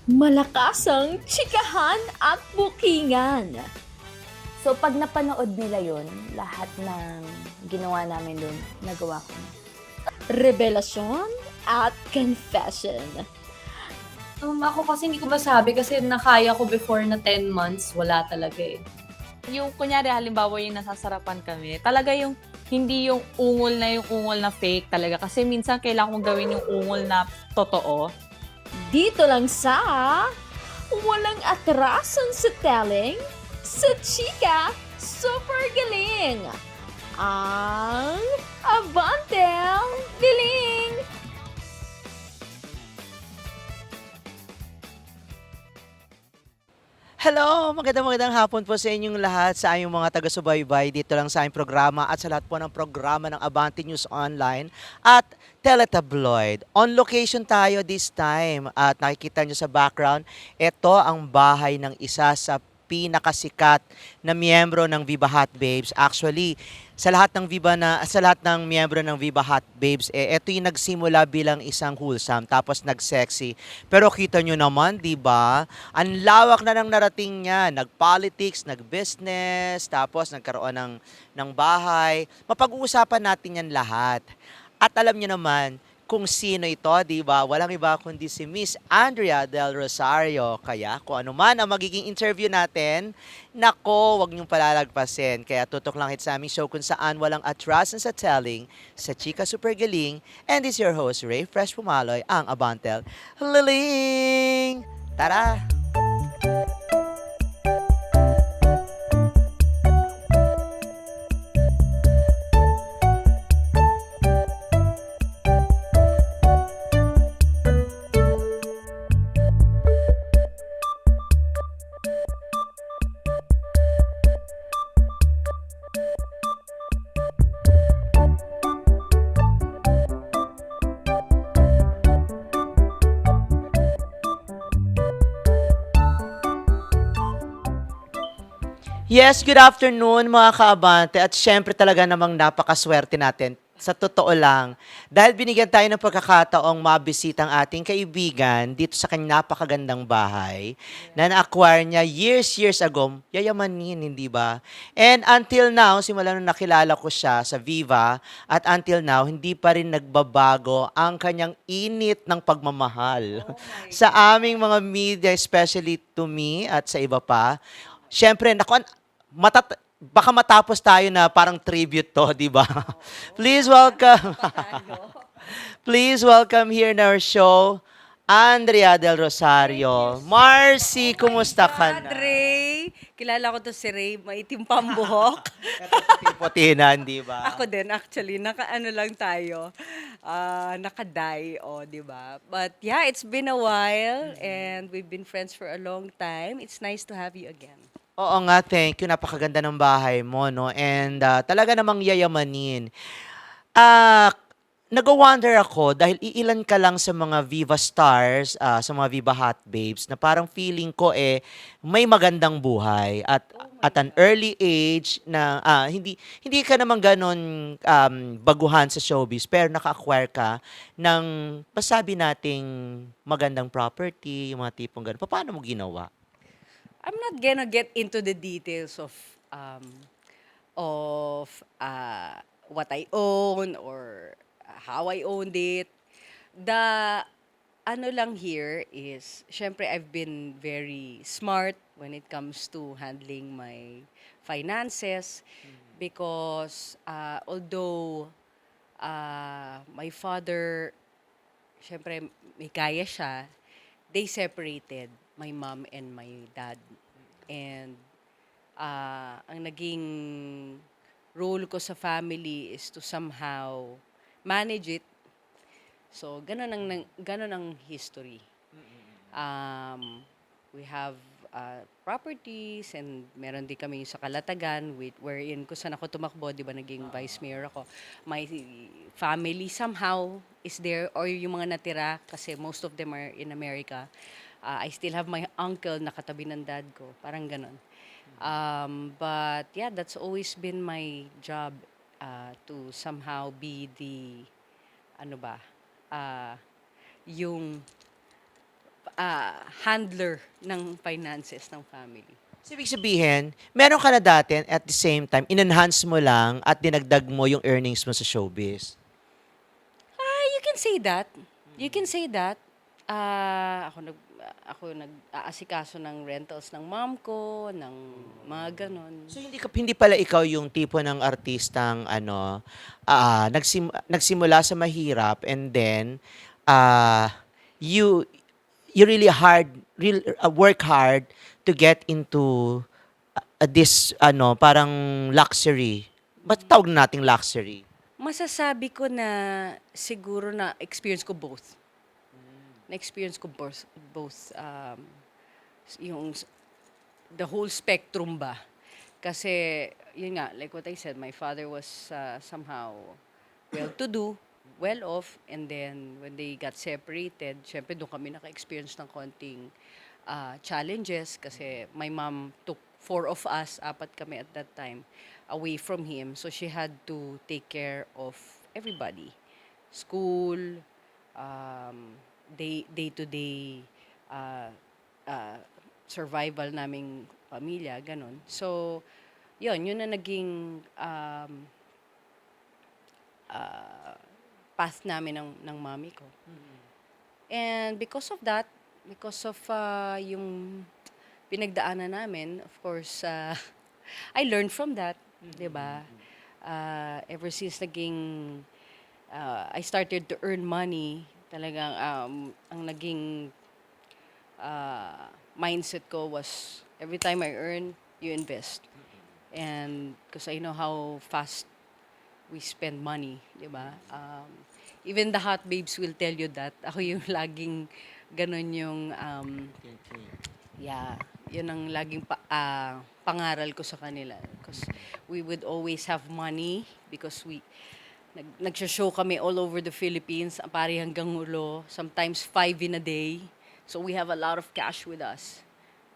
Malakas ang tsikahan at bukingan. So, pag napanood nila yun, lahat ng ginawa namin dun, nagawa ko na. Revelasyon at confession. Ako kasi hindi ko masabi kasi nakaya ko before na 10 months, wala talaga eh. Yung kunyari halimbawa yung nasasarapan kami, talaga yung hindi yung ungol na fake talaga. Kasi minsan kailangan kong gawin yung ungol na totoo. Dito lang sa walang atrasan sa telling, sa chika, super galing. Ang Avantel Galing! Hello! Magandang hapon po sa inyong lahat, sa inyong mga taga-subaybay dito lang sa aming programa at sa lahat po ng programa ng Abante News Online at Teletabloid. On location tayo this time at nakikita nyo sa background, ito ang bahay ng isa sa pinakasikat na miyembro ng Viva Hot Babes. Actually, sa lahat ng miyembro ng Viva Hot Babes, ito yung nagsimula bilang isang wholesome tapos nag-sexy. Pero kita nyo naman, 'di ba? Ang lawak na ng narating niya, nag-politics, nag-business, tapos nagkaroon ng bahay. Mapag-uusapan natin yan lahat. At alam niyo naman kung sino ito, di ba? Walang iba kundi si Miss Andrea Del Rosario. Kaya kung ano man ang magiging interview natin, nako, wag niyong palalagpasin. Kaya tutok lang sa aming show kung saan walang atrasan sa telling, sa chika super galing, and this is your host, Ray Fresh Pumaloy, ang Abantel Liling! Tara! Yes, good afternoon mga kaabante at syempre talaga namang napakaswerte natin sa totoo lang dahil binigyan tayo ng pagkakataong mabisita ang ating kaibigan dito sa kanyang napakagandang bahay na na-acquire niya years ago, yayamanin, hindi ba? And until now, simula nung nakilala ko siya sa Viva at until now, hindi pa rin nagbabago ang kanyang init ng pagmamahal sa aming mga media, especially to me at sa iba pa. Siyempre, naku, baka matapos tayo na parang tribute to, di ba? Please welcome. Please welcome here in our show, Andrea Del Rosario. Marcy, kumusta ka na? Ray, kilala ko to si Ray, maitim pang buhok. Puti-putinan, di ba? Ako din actually, naka-ano lang tayo, naka-dye, di ba? But yeah, it's been a while and we've been friends for a long time. It's nice to have you again. Oo nga, thank you. Napakaganda ng bahay mo, no? And talaga namang yayamanin. Ah, nag-wonder ako dahil iilan ka lang sa mga Viva Stars, sa mga Viva Hot Babes na parang feeling ko may magandang buhay at an early age na hindi ka naman ganon baguhan sa showbiz pero naka-acquire ka ng pasabi nating magandang property, yung mga tipong ganon. Paano mo ginawa? I'm not gonna get into the details of what I own or how I owned it. The ano lang here is, syempre I've been very smart when it comes to handling my finances because although my father, syempre may kaya siya, they separated, my mom and my dad. And ang naging role ko sa family is to somehow manage it. So, ganun ang history. We have properties and meron din kami sa Kalatagan wherein kung saan ako tumakbo, di ba, naging vice mayor ako. My family somehow is there or yung mga natira kasi most of them are in America. I still have my uncle na katabi ng dad ko. Parang ganun. But yeah, that's always been my job to somehow be the, ano ba, yung handler ng finances ng family. So, ibig sabihin, meron ka na dati at the same time, in-enhance mo lang at dinagdag mo yung earnings mo sa showbiz. You can say that. You can say that. Ako nag-aasikaso ng rentals ng mom ko, ng mga ganon. So hindi pala ikaw yung tipo ng artistang nagsimula sa mahirap and then you really work hard to get into this parang luxury. Ba't tawag nating luxury? Masasabi ko na siguro na experience ko both. Na-experience ko both yung the whole spectrum ba. Kasi, yun nga, like what I said, my father was somehow well-to-do, well-off, and then when they got separated, syempre doon kami naka-experience ng konting challenges kasi my mom took 4 of us, 4 kami at that time, away from him. So she had to take care of everybody. School, day-to-day survival naming pamilya, ganun. So, yun na naging path namin ng mami ko. And because of that, because of yung pinagdaanan namin, of course, I learned from that, di ba? Ever since I started to earn money, talagang ang naging mindset ko was every time I earn, you invest. And because I know how fast we spend money, di ba? Even the hot babes will tell you that. Ako yung laging ganun yung, yun ang laging pangaral ko sa kanila. Because we would always have money because nagsha-show kami all over the Philippines, pari hanggang ulo, sometimes 5 in a day. So we have a lot of cash with us.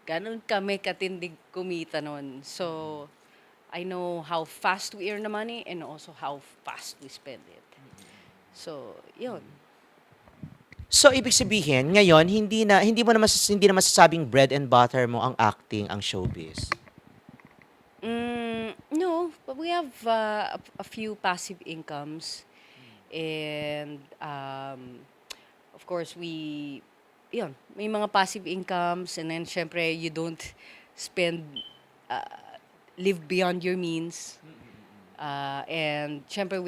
Ganon kami katindig kumita nun. So I know how fast we earn the money and also how fast we spend it. So, yun. So, ibig sabihin, ngayon, hindi na masasabing bread and butter mo ang acting, ang showbiz. No, but we have a few passive incomes. And, of course, may mga passive incomes. And then, syempre, you don't live beyond your means. And, syempre,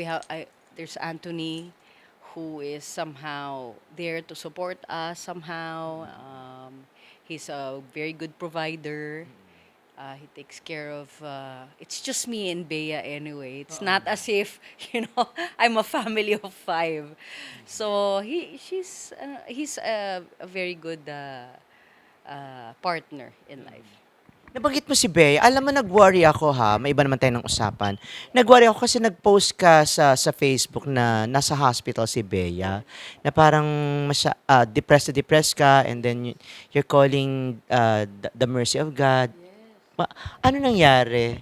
there's Anthony, who is somehow there to support us somehow. He's a very good provider. He takes care of, it's just me and Bea anyway. It's not as if, I'm a family of 5. So, he's a very good partner in life. Nabanggit mo si Bea. Alam mo, nag-worry ako ha. May iba naman tayo ng usapan. Nag-worry ako kasi nag-post ka sa Facebook na nasa hospital si Bea. Na parang depressed ka and then you're calling the mercy of God. Ano nangyari?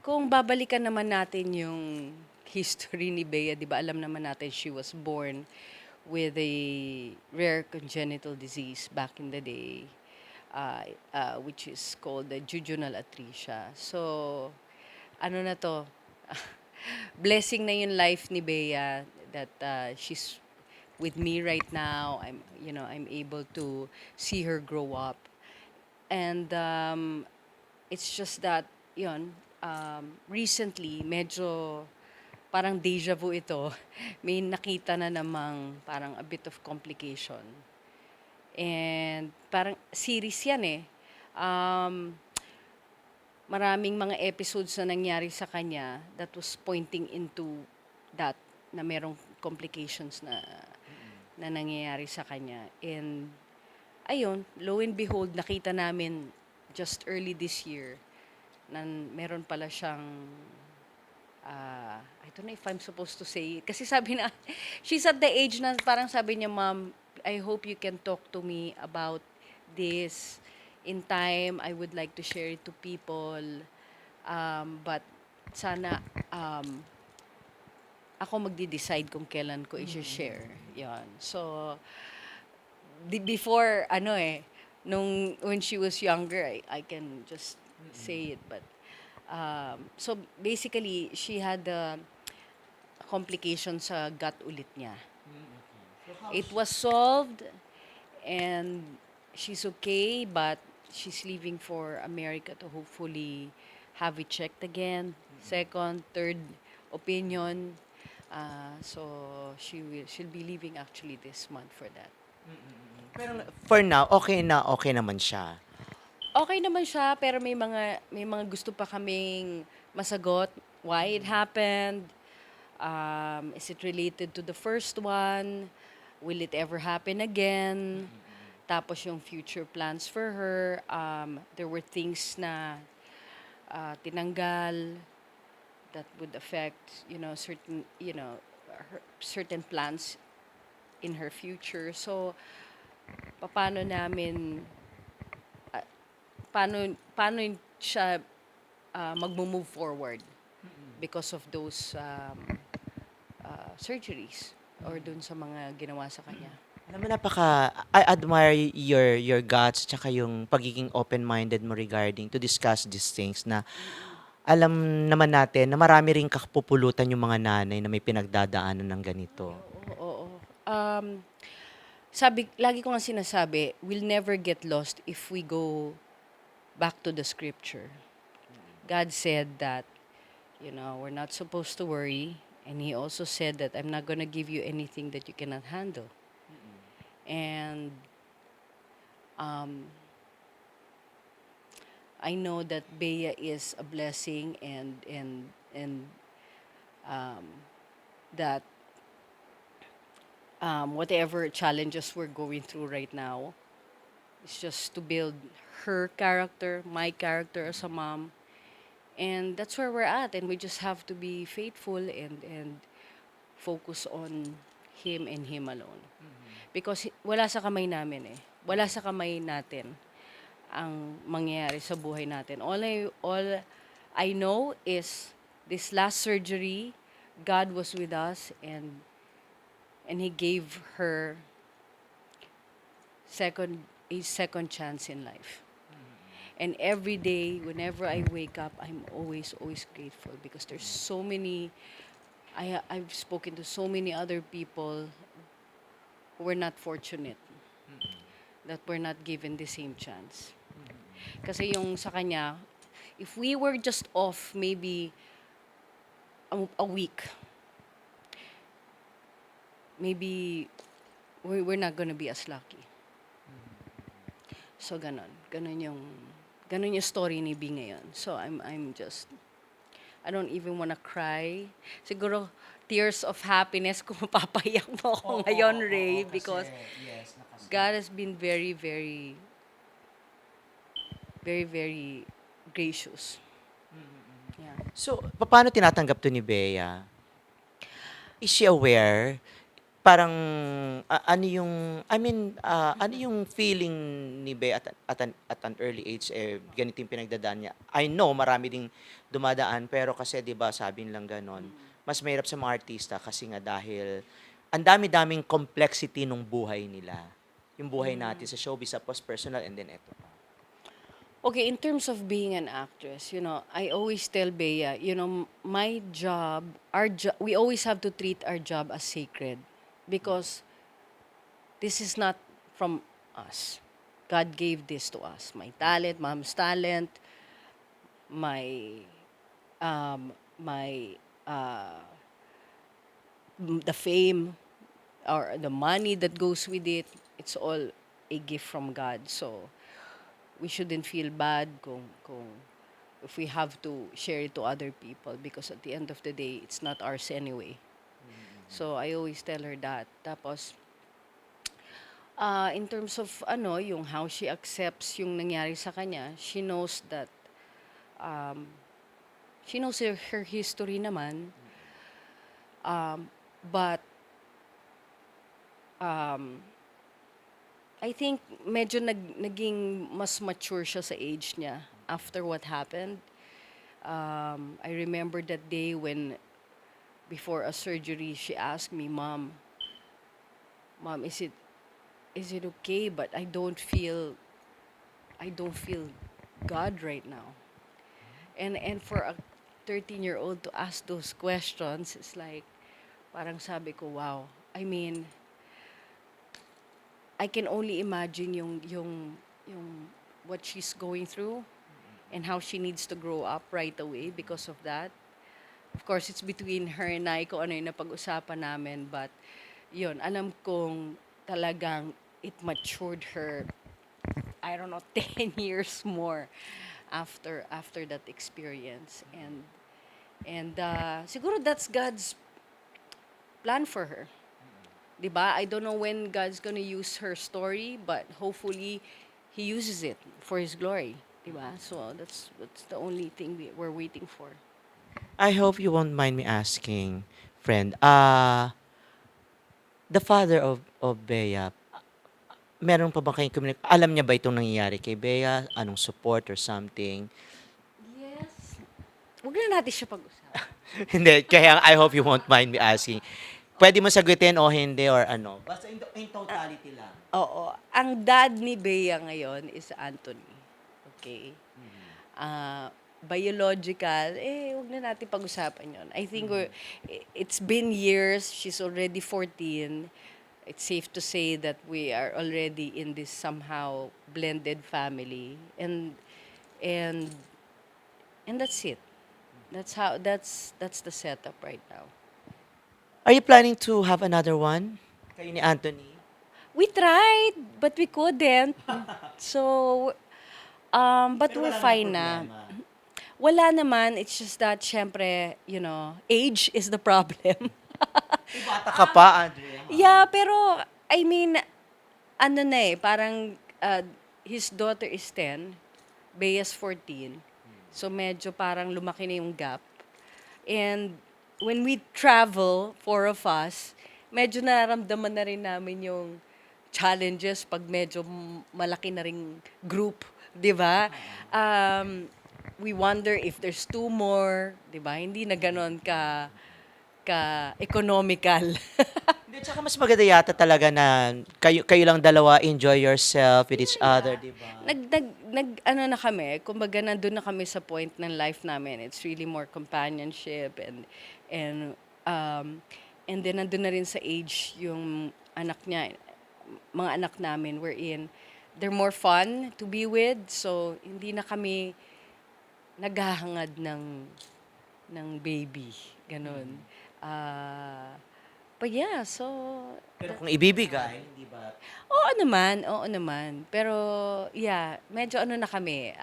Kung babalikan naman natin yung history ni Bea, di ba alam naman natin she was born with a rare congenital disease back in the day. Which is called the jejunal atresia. So, ano na to? Blessing na yung life ni Bea that she's with me right now. I'm able to see her grow up. And it's just that, recently, medyo parang deja vu ito. May nakita na namang parang a bit of complication. And parang series yan eh. Maraming mga episodes na nangyari sa kanya that was pointing into that, na merong complications na nangyayari sa kanya. And ayun, lo and behold, nakita namin just early this year na meron pala siyang I don't know if I'm supposed to say, kasi sabi na, she's at the age na parang sabi niya, Mom, I hope you can talk to me about this. In time, I would like to share it to people. But sana ako magde-decide kung kailan ko i-share. Yan. So, before, ano eh, when she was younger, I can just say it. But, so basically, she had a complication sa gut ulit niya. It was solved, and she's okay, but she's leaving for America to hopefully have it checked again. Second, third opinion. So she'll be leaving actually this month for that. Pero for now, okay naman siya. Okay naman siya, pero may mga gusto pa kaming masagot. Why it happened? Is it related to the first one? Will it ever happen again? Tapos yung future plans for her. There were things na tinanggal that would affect, certain plans in her future. So, paano namin paano siya magmo-move forward because of those surgeries or dun sa mga ginawa sa kanya. Alam mo, I admire your guts tsaka yung pagiging open-minded mo regarding to discuss these things na alam naman natin na marami ring kapupulutan yung mga nanay na may pinagdadaanan ng ganito. Oo. Lagi ko nga sinasabi, we'll never get lost if we go back to the scripture. God said that, we're not supposed to worry. And He also said that I'm not gonna give you anything that you cannot handle. And I know that Bea is a blessing, and that whatever challenges we're going through right now, it's just to build her character, my character as a mom. And that's where we're at. And we just have to be faithful and focus on Him and Him alone. Because wala sa kamay namin eh. Wala sa kamay natin ang mangyayari sa buhay natin. All I know is this last surgery, God was with us, and He gave her a second chance in life. And every day, whenever I wake up, I'm always grateful because there's so many. I've spoken to so many other people who were not fortunate, that were not given the same chance. Kasi yung sa kanya, if we were just off maybe a week, maybe we're not gonna be as lucky. So ganon yung story ni B ngayon. So I'm just, I don't even wanna cry. Siguro tears of happiness kung mapapayak mo ako ngayon, Ray, because God has been very, very, very, very gracious. Yeah. So, paano tinatanggap to ni Bea? Is she aware? Parang, ano yung feeling ni Bea at an early age, ganito yung pinagdadaan niya? I know, marami ding dumadaan, pero kasi, di ba, sabi nilang ganon, mas mahirap sa mga artista kasi nga dahil ang dami-daming complexity nung buhay nila. Yung buhay natin sa showbiz, tapos personal, and then eto pa. Okay, in terms of being an actress, I always tell Bea, my job, we always have to treat our job as sacred because this is not from us. God gave this to us. My talent, mom's talent, my the fame or the money that goes with it, it's all a gift from God. So we shouldn't feel bad kung if we have to share it to other people because at the end of the day, it's not ours anyway. So I always tell her that. Tapos, in terms of yung how she accepts yung nangyari sa kanya, she knows that, she knows her history naman. But, I think medyo naging mas mature siya sa age niya after what happened. I remember that day when, before a surgery, she asked me, Mom, is it is it okay? But I don't feel God right now. And for a 13-year-old to ask those questions, it's like, parang sabi ko, wow. I mean, I can only imagine yung what she's going through and how she needs to grow up right away because of that. Of course, it's between her and I kung ano yung napag-usapan namin, but yun, alam kong talagang it matured her, I don't know, 10 years more after that experience. And siguro that's God's plan for her. 'Di ba? I don't know when God's gonna use her story, but hopefully He uses it for His glory. 'Di ba? So that's the only thing we're waiting for. I hope you won't mind me asking, friend. The father of Bea, meron pa ba kayong alam niya ba itong nangyayari kay Bea? Anong support or something? Yes. Huwag na natin siya pag-usapan. Hindi, kaya I hope you won't mind me asking. Pwede mo sagutin o hindi or ano? Basta in totality lang. Oo. Ang dad ni Bea ngayon is Anthony. Okay? Biological, wag na natin pag-usapan yon. I think it's been years. She's already 14. It's safe to say that we are already in this somehow blended family. And that's it. That's the setup right now. Are you planning to have another one? Kayo ni Anthony? We tried, but we couldn't. So, but Pero we're wala fine namang na. problema. Wala naman. It's just that, syempre, age is the problem. Bata ka pa, Andrea. Yeah, pero, I mean, ano na parang his daughter is 10, Bea's 14. So, medyo parang lumaki na yung gap. And when we travel, four of us, medyo nararamdaman na rin namin yung challenges pag medyo malaki na ring group, di ba? We wonder if there's two more, di ba? Hindi na ganon ka-economical. Hindi, tsaka mas maganda yata talaga na kayo lang dalawa enjoy yourself with each other, di ba? Ano na kami, kumbaga nandun na kami sa point ng life namin. It's really more companionship and then nandun na rin sa age yung anak niya, mga anak namin wherein they're more fun to be with. So, hindi na kami naghahangad ng baby. Ganon. But yeah, so... Pero kung ibibigay, di ba? Oo naman. Pero, yeah, medyo ano na kami,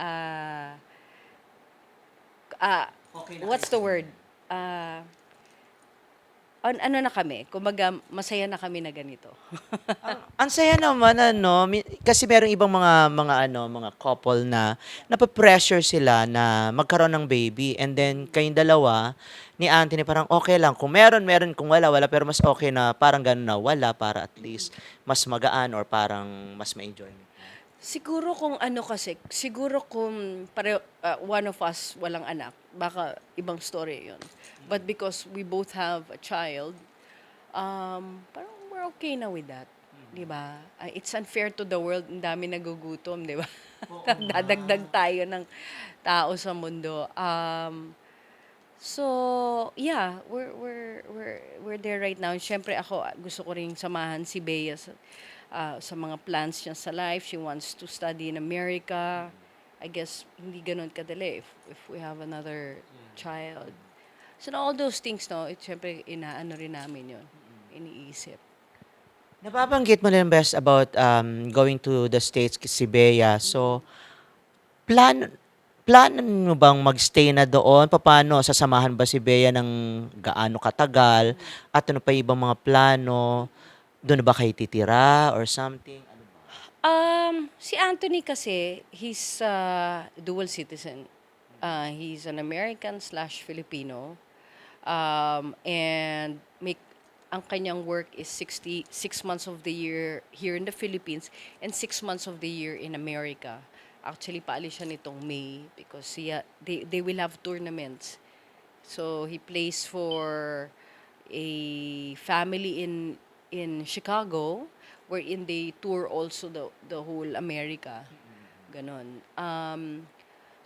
Okay na what's the word? Ano na kami, kumbaga masaya na kami na ganito. Ang saya naman kasi merong ibang mga couple na napapressure sila na magkaroon ng baby and then kayong dalawa ni Anthony parang okay lang kung meron kung wala pero mas okay na parang gano'n na wala para at least mas magaan or parang mas ma-enjoy. Siguro kung one of us walang anak, baka ibang story yun. But because we both have a child, parang we're okay na with that. Di ba? It's unfair to the world, ang dami nagugutom, di ba? Dadagdag tayo ng tao sa mundo. So, yeah, we're there right now. Siyempre ako, gusto ko ring samahan si Bea sa mga plans niya sa life. She wants to study in America. I guess, hindi ganun kadali if we have another child. So, all those things, siyempre, inaano rin namin yun. Iniisip. Nababanggit mo rin best about going to the States si Bea. So, plan mo bang magstay na doon? Paano? Sasamahan ba si Bea ng gaano katagal? At ano pa ibang mga plano? Doon ba kayo titira or something? Ano ba? Si Anthony kasi, he's dual citizen. He's an American/Filipino. And ang kanyang work is 6 months of the year here in the Philippines and 6 months of the year in America. Actually, paalis siya nitong May because they will have tournaments. So, he plays for a family in Chicago wherein they tour also the whole America. Ganon.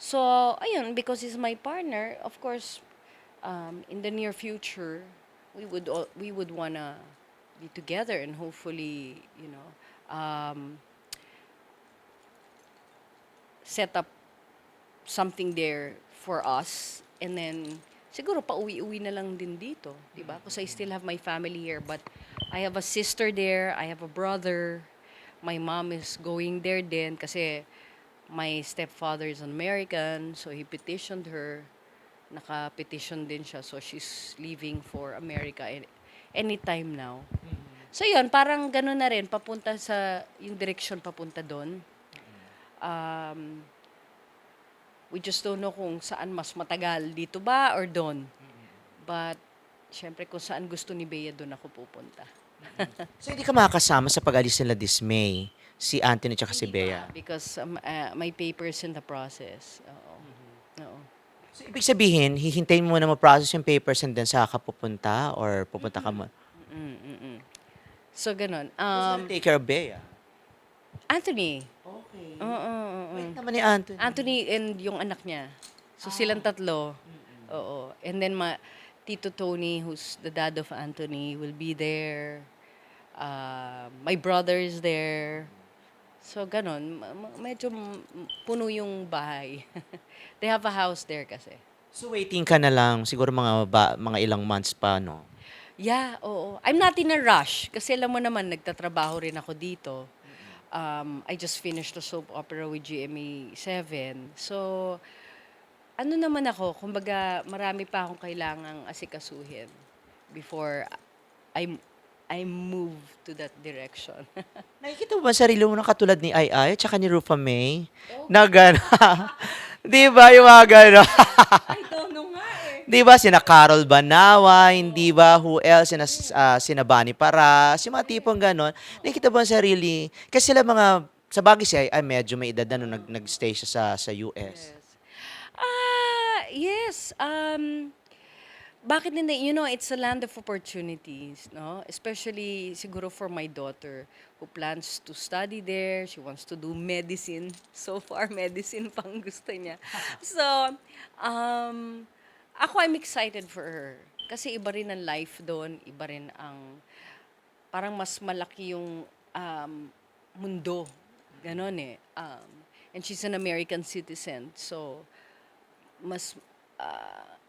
So, ayun, because he's my partner, of course, in the near future, we would wanna be together and hopefully, set up something there for us, and then siguro pauwi-uwi na lang din dito, 'di ba? Because I still have my family here, but I have a sister there, I have a brother. My mom is going there din kasi my stepfather is an American, so he petitioned her. Naka-petition din siya, so she's leaving for America anytime now. So yun, parang gano'n na rin, papunta sa, yung direction papunta doon. We just don't know kung saan mas matagal, dito ba or doon. But, syempre kung saan gusto ni Bea, doon ako pupunta. So hindi ka makakasama sa pag-alis nila this May, si Anthony at si Bea? Because my papers in the process. Oo. Oo. So ibig sabihin, hihintayin mo na ma-process yung papers and then saka ka pupunta or pupunta ka mo? So, ganun. Who's gonna take care of Bea? Anthony. Okay. Oo. Wait naman ni Anthony. Anthony and yung anak niya. So, silang tatlo. Oo. And then, Tito Tony, who's the dad of Anthony, will be there. My brother is there. So, ganun. Medyo puno yung bahay. They have a house there kasi. So waiting ka na lang, siguro mga ilang months pa, no? Yeah, oo. I'm not in a rush. Kasi alam mo naman, nagtatrabaho rin ako dito. I just finished the soap opera with GMA 7. So, ano naman ako, kumbaga marami pa akong kailangang asikasuhin before I move to that direction. Nakikita mo ba sarili mo na katulad ni Ai at saka ni Rufa May? Na gano'n. Di ba yung mga gano'n? I don't know nga eh. Di ba sina Carol Banawa, hindi ba who else, sina Bani Paras, yung mga tipong gano'n. Nakikita mo ang sarili, kasi sila mga, sa bagay si Ai medyo may edad na nung nag-stay siya sa US. Yes. Bakit hindi? It's a land of opportunities, no? Especially siguro for my daughter who plans to study there. She wants to do medicine. So far, medicine pang gusto niya. So, I'm excited for her. Kasi iba rin ang life doon. Iba rin parang mas malaki yung mundo. Ganon eh. And she's an American citizen. So,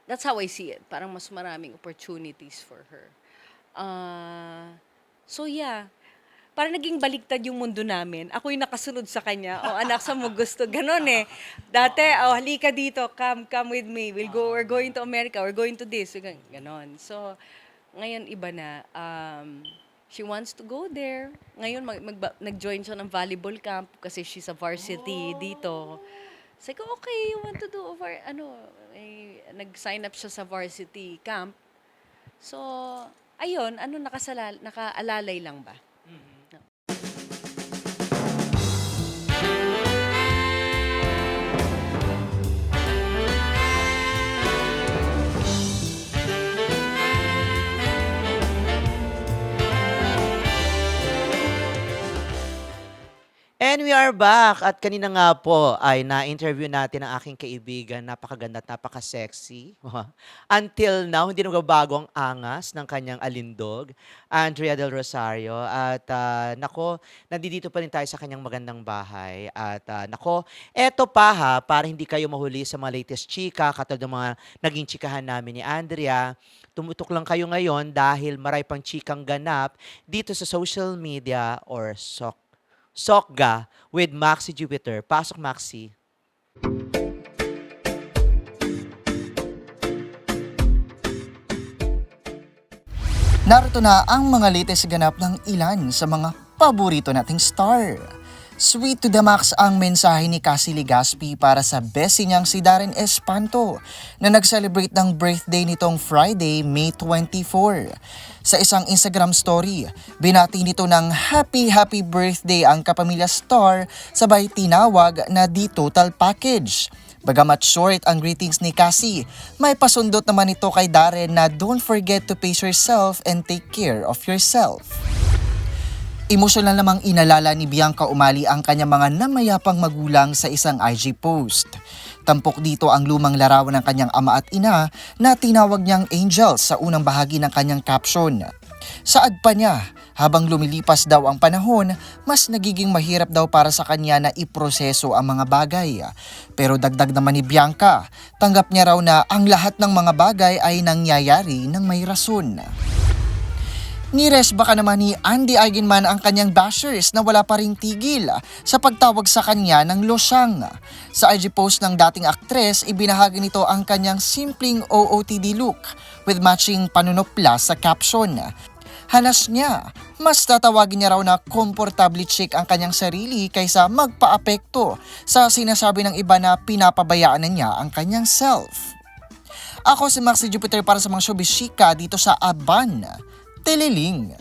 that's how I see it. Parang mas maraming opportunities for her. So yeah, parang naging baliktad yung mundo namin. Ako yung nakasunod sa kanya. Anak, sa mo gusto. Ganon eh. Dati, halika dito. Come with me. We're going to America. We're going to this. Ganon. So, ngayon iba na. She wants to go there. Ngayon, nag-join siya ng volleyball camp kasi she's a varsity dito. Sabi ko, okay, you want to do nag-sign up siya sa varsity camp. So, ayun, nakaalalay lang ba? And we are back. At kanina nga po ay na-interview natin ang aking kaibigan. Napakaganda at napaka-sexy. Until now, hindi nagbabago ang angas ng kanyang alindog, Andrea Del Rosario. At nako, nandito pa rin tayo sa kanyang magandang bahay. At nako, eto pa ha, para hindi kayo mahuli sa mga latest chika, katulad ng mga naging chikahan namin ni Andrea. Tumutok lang kayo ngayon dahil maray pang chikang ganap dito sa social media or Sokga with Maxi Jupiter. Pasok, Maxi. Narito na ang mga latest ganap ng ilan sa mga paborito nating star. Sweet to the max ang mensahe ni Cassie Legaspi para sa bestie niyang si Darren Espanto na nag-celebrate ng birthday nitong Friday, May 24. Sa isang Instagram story, binati nito ng happy birthday ang kapamilya star sabay tinawag na the total package. Bagamat short ang greetings ni Cassie, may pasundot naman ito kay Darren na don't forget to pace yourself and take care of yourself. Emosyonal namang inalala ni Bianca Umali ang kanyang mga namayapang magulang sa isang IG post. Tampok dito ang lumang larawan ng kanyang ama at ina na tinawag niyang angels sa unang bahagi ng kanyang caption. Saad pa niya, habang lumilipas daw ang panahon, mas nagiging mahirap daw para sa kanya na iproseso ang mga bagay. Pero dagdag naman ni Bianca, tanggap niya raw na ang lahat ng mga bagay ay nangyayari ng may rason. Nires baka naman ni Andy Eigenman ang kanyang bashers na wala pa ring tigil sa pagtawag sa kanya ng losyang. Sa IG post ng dating aktres, ibinahagi nito ang kanyang simpleng OOTD look with matching panunopla sa caption. Hanas niya, mas tatawagin niya raw na komportable chic ang kanyang sarili kaysa magpa-apekto sa sinasabi ng iba na pinapabayaan na niya ang kanyang self. Ako si Maxi Jupiter para sa mga showbiz chika dito sa Aban Tililing.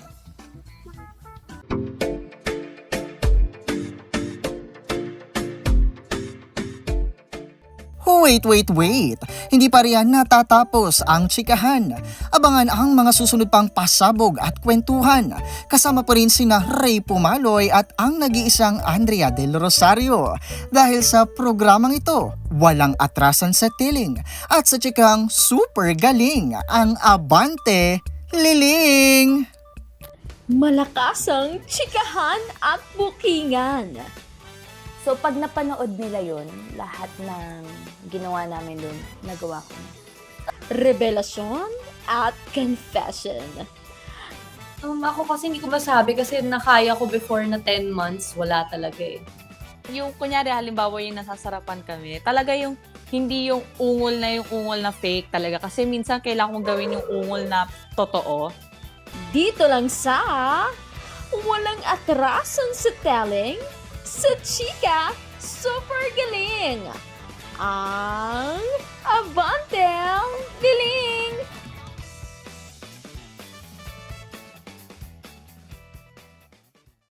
Wait. Hindi pa riyan natatapos ang tsikahan. Abangan ang mga susunod pang pasabog at kwentuhan. Kasama pa rin sina Ray Pumaloy at ang nag-iisang Andrea Del Rosario. Dahil sa programang ito, walang atrasan sa tiling. At sa tsikang super galing ang Abante Liling. Malakas ang tsikahan at bukingan. So pag napanood nila yon, lahat ng ginawa namin doon, nagawa ko na. Revelasyon at confession. Ako kasi hindi ko masabi kasi nakaya ko before na 10 months, wala talaga eh. Yung kunyari halimbawa yung nasasarapan kami, talaga yung hindi yung ungol na fake talaga. Kasi minsan kailangan kong gawin yung ungol na totoo. Dito lang sa walang atrasan sa telling, sa chika, super galing. Ang Abante